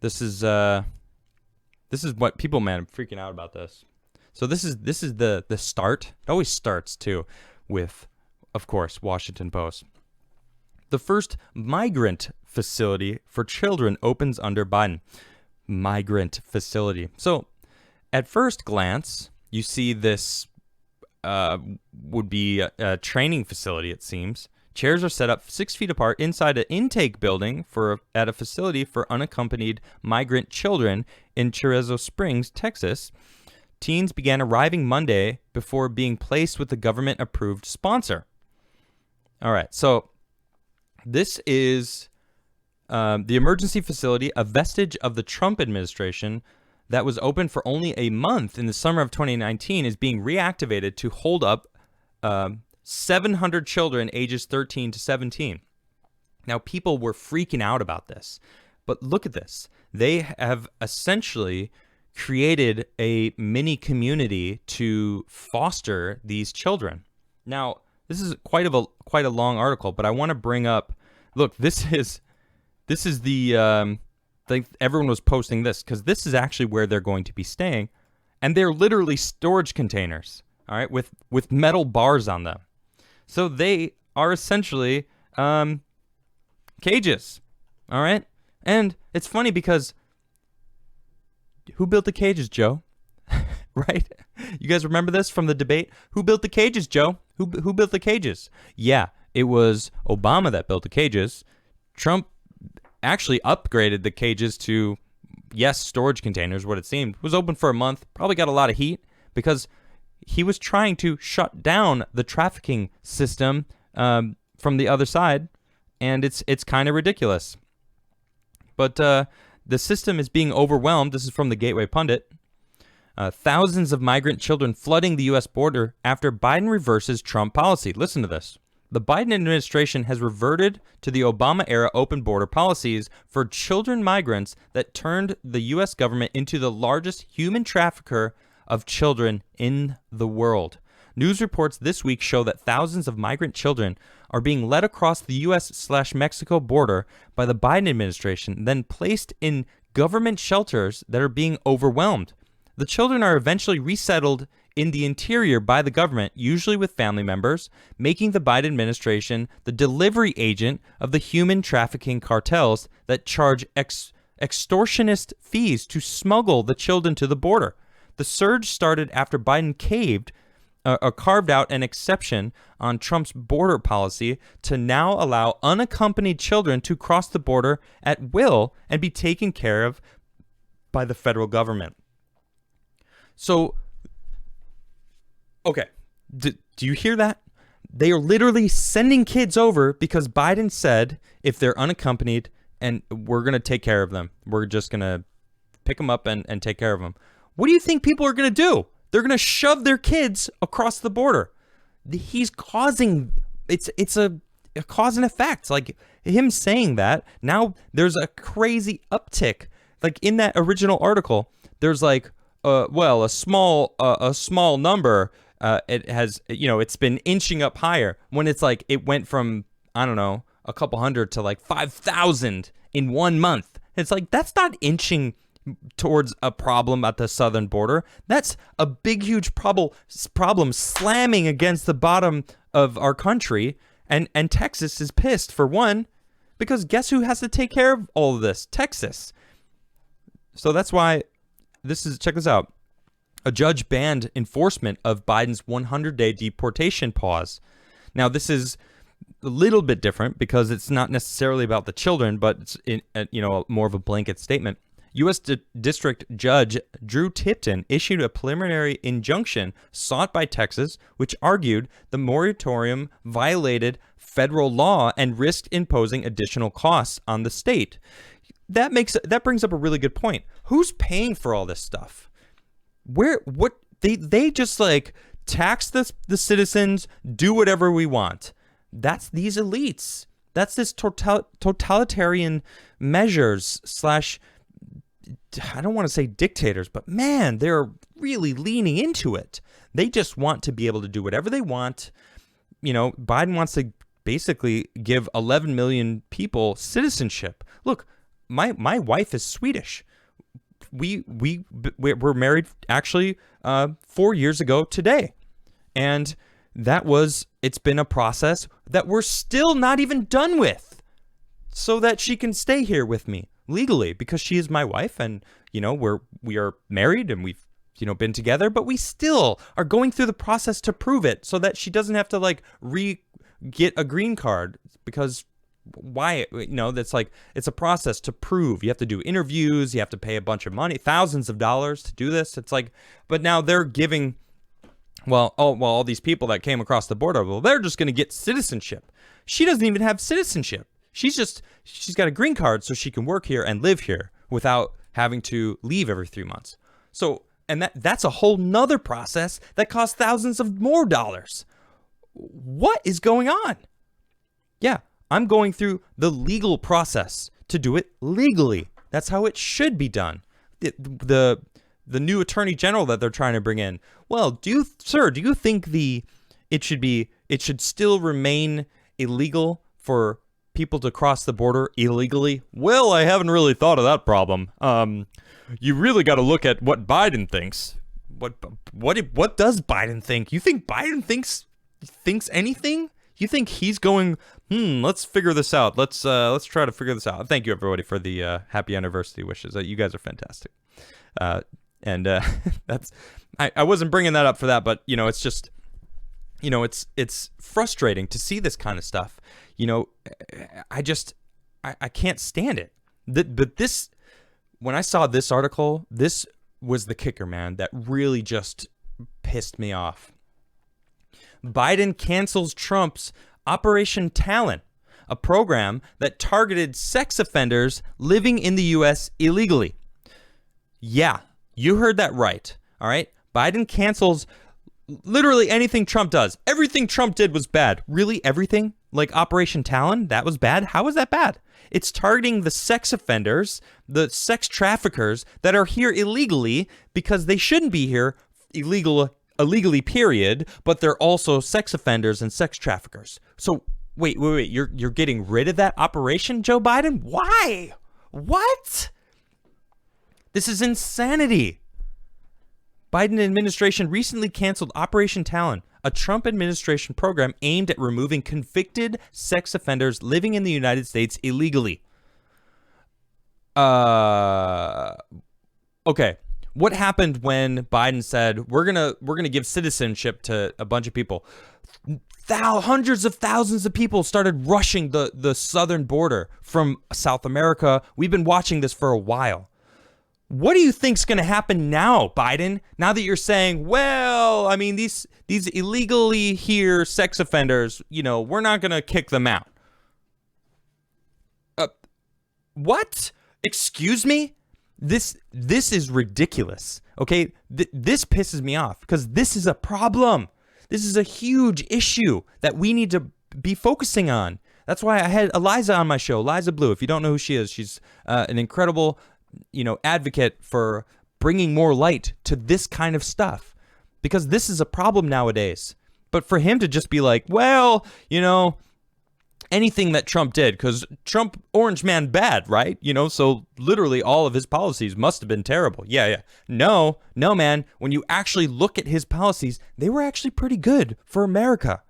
This is what people, man, I'm freaking out about this. So this is the start. It always starts too with, of course, Washington Post. The first migrant facility for children opens under Biden. Migrant facility. So at first glance, you see this would be a training facility, it seems. Chairs are set up 6 feet apart inside an intake building at a facility for unaccompanied migrant children in Chirezzo Springs, Texas. Teens began arriving Monday before being placed with the government-approved sponsor. All right, so this is the emergency facility, a vestige of the Trump administration that was open for only a month in the summer of 2019, is being reactivated to hold up 700 children ages 13 to 17. Now, people were freaking out about this, but look at this. They have essentially created a mini community to foster these children. Now, this is quite a long article, but I want to bring up. Look, this is the everyone was posting this because this is actually where they're going to be staying, and they're literally storage containers. All right, with metal bars on them. So they are essentially cages, all right? And it's funny because who built the cages, Joe? Right? You guys remember this from the debate? Who built the cages, Joe? Who built the cages? Yeah, it was Obama that built the cages. Trump actually upgraded the cages to, yes, storage containers, what it seemed. It was open for a month, probably got a lot of heat because he was trying to shut down the trafficking system from the other side, and it's kind of ridiculous. But the system is being overwhelmed. This is from the Gateway Pundit. Thousands of migrant children flooding the U.S. border after Biden reverses Trump policy. Listen to this. The Biden administration has reverted to the Obama-era open border policies for children migrants that turned the U.S. government into the largest human trafficker of children in the world. News reports this week show that thousands of migrant children are being led across the U.S./Mexico border by the Biden administration, then placed in government shelters that are being overwhelmed. The children are eventually resettled in the interior by the government, usually with family members, making the Biden administration the delivery agent of the human trafficking cartels that charge extortionist fees to smuggle the children to the border. The surge started after Biden carved out an exception on Trump's border policy to now allow unaccompanied children to cross the border at will and be taken care of by the federal government. So, okay, do you hear that? They are literally sending kids over because Biden said if they're unaccompanied, and we're going to take care of them. We're just going to pick them up and take care of them. What do you think people are going to do? They're going to shove their kids across the border. He's causing, it's a cause and effect. Like him saying that, now there's a crazy uptick. Like in that original article, there's like, a small number. It has, it's been inching up higher when it's like it went from, I don't know, a couple hundred to like 5,000 in 1 month. It's like, that's not inching towards a problem at the southern border. That's a big, huge problem slamming against the bottom of our country. And Texas is pissed, for one, because guess who has to take care of all of this? Texas. So that's why check this out. A judge banned enforcement of Biden's 100-day deportation pause. Now, this is a little bit different because it's not necessarily about the children, but it's more of a blanket statement. U.S. District Judge Drew Tipton issued a preliminary injunction sought by Texas, which argued the moratorium violated federal law and risked imposing additional costs on the state. That brings up a really good point. Who's paying for all this stuff? They just like tax the citizens, do whatever we want. That's these elites. That's this totalitarian measures / I don't want to say dictators, but man, they're really leaning into it. They just want to be able to do whatever they want. Biden wants to basically give 11 million people citizenship. Look, my wife is Swedish. We're married actually 4 years ago today, and it's been a process that we're still not even done with, so that she can stay here with me legally, because she is my wife, and we are married, and we've been together, but we still are going through the process to prove it, so that she doesn't have to like get a green card, because why? That's like, it's a process to prove. You have to do interviews, you have to pay a bunch of money, thousands of dollars to do this. It's like, but now they're giving, all these people that came across the border, they're just going to get citizenship. She doesn't even have citizenship. She's got a green card so she can work here and live here without having to leave every 3 months. So, and that's a whole nother process that costs thousands of more dollars. What is going on? Yeah, I'm going through the legal process to do it legally. That's how it should be done. The new attorney general that they're trying to bring in. Well, do you think it should still remain illegal for people to cross the border illegally? Well, I haven't really thought of that problem. You really got to look at what Biden thinks. What does Biden think? You think Biden thinks anything? You think he's going, let's figure this out. Let's try to figure this out. Thank you, everybody, for the happy anniversary wishes. You guys are fantastic. That's, I wasn't bringing that up for that, but it's just, it's frustrating to see this kind of stuff. I can't stand it. But this, when I saw this article, this was the kicker, man, that really just pissed me off. Biden cancels Trump's Operation Talon, a program that targeted sex offenders living in the U.S. illegally. Yeah, you heard that right. All right. Biden cancels literally anything Trump does. Everything Trump did was bad. Really, everything? Like Operation Talon, that was bad? How was that bad? It's targeting the sex offenders, the sex traffickers that are here illegally because they shouldn't be here illegally, period, but they're also sex offenders and sex traffickers. So wait, you're getting rid of that operation, Joe Biden? Why? What? This is insanity. Biden administration recently canceled Operation Talon, a Trump administration program aimed at removing convicted sex offenders living in the United States illegally. Okay. What happened when Biden said we're gonna give citizenship to a bunch of people? Hundreds of thousands of people started rushing the southern border from South America. We've been watching this for a while. What do you think's going to happen now, Biden? Now that you're saying, well, I mean, these illegally here sex offenders, we're not going to kick them out. What? Excuse me? This is ridiculous. Okay? This pisses me off because this is a problem. This is a huge issue that we need to be focusing on. That's why I had Eliza on my show, Eliza Blue. If you don't know who she is, she's an incredible advocate for bringing more light to this kind of stuff, because this is a problem nowadays. But for him to just be like, well, anything that Trump did, because Trump, orange man bad, right? So literally all of his policies must have been terrible. Yeah. No, man. When you actually look at his policies, they were actually pretty good for America.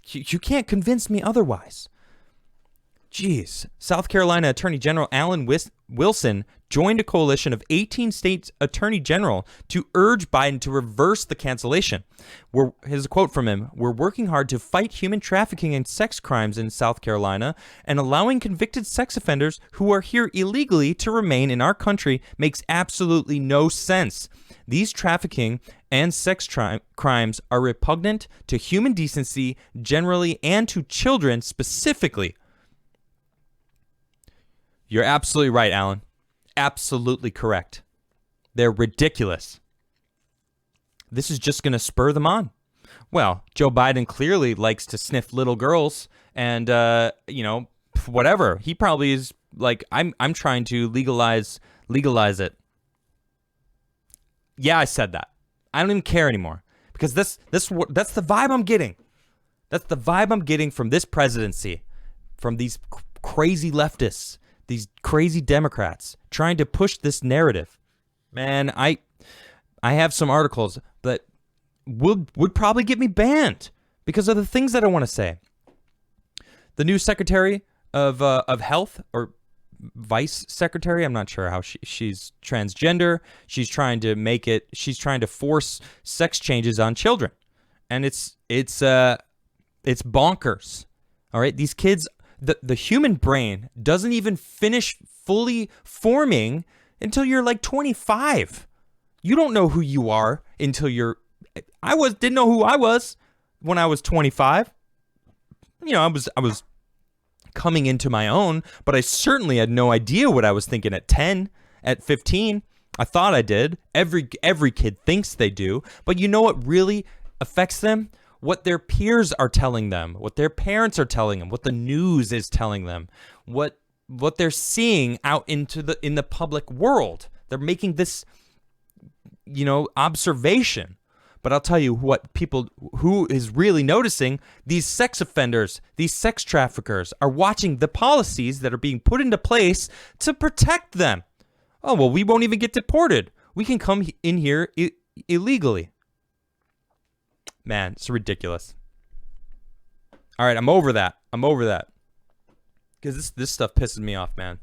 You can't convince me otherwise. Jeez. South Carolina Attorney General Alan Wilson joined a coalition of 18 state attorney general to urge Biden to reverse the cancellation. Here's a quote from him. "We're working hard to fight human trafficking and sex crimes in South Carolina, and allowing convicted sex offenders who are here illegally to remain in our country makes absolutely no sense. These trafficking and sex crimes are repugnant to human decency generally and to children specifically." You're absolutely right, Alan. Absolutely correct. They're ridiculous. This is just going to spur them on. Well, Joe Biden clearly likes to sniff little girls and, whatever. He probably is like, I'm trying to legalize it. Yeah, I said that. I don't even care anymore because that's the vibe I'm getting. That's the vibe I'm getting from this presidency, from these crazy leftists. these crazy Democrats trying to push this narrative. Man, I have some articles that would probably get me banned because of the things that I want to say. The new Secretary of Health, or Vice Secretary, I'm not sure how she's transgender. She's trying to force sex changes on children, and it's bonkers. All right, these kids, the human brain doesn't even finish fully forming until you're like 25. You don't know who you are until didn't know who I was when I was 25. You know, I was coming into my own, but I certainly had no idea what I was thinking at 10, at 15. I thought I did. Every kid thinks they do, but you know what really affects them? What their peers are telling them, what their parents are telling them, what the news is telling them, what they're seeing out in the public world. They're making this, observation. But I'll tell you what, people who is really noticing, these sex offenders, these sex traffickers are watching the policies that are being put into place to protect them. Oh, well, we won't even get deported. We can come in here illegally. Man, it's ridiculous. All right, I'm over that. Because this stuff pisses me off, man.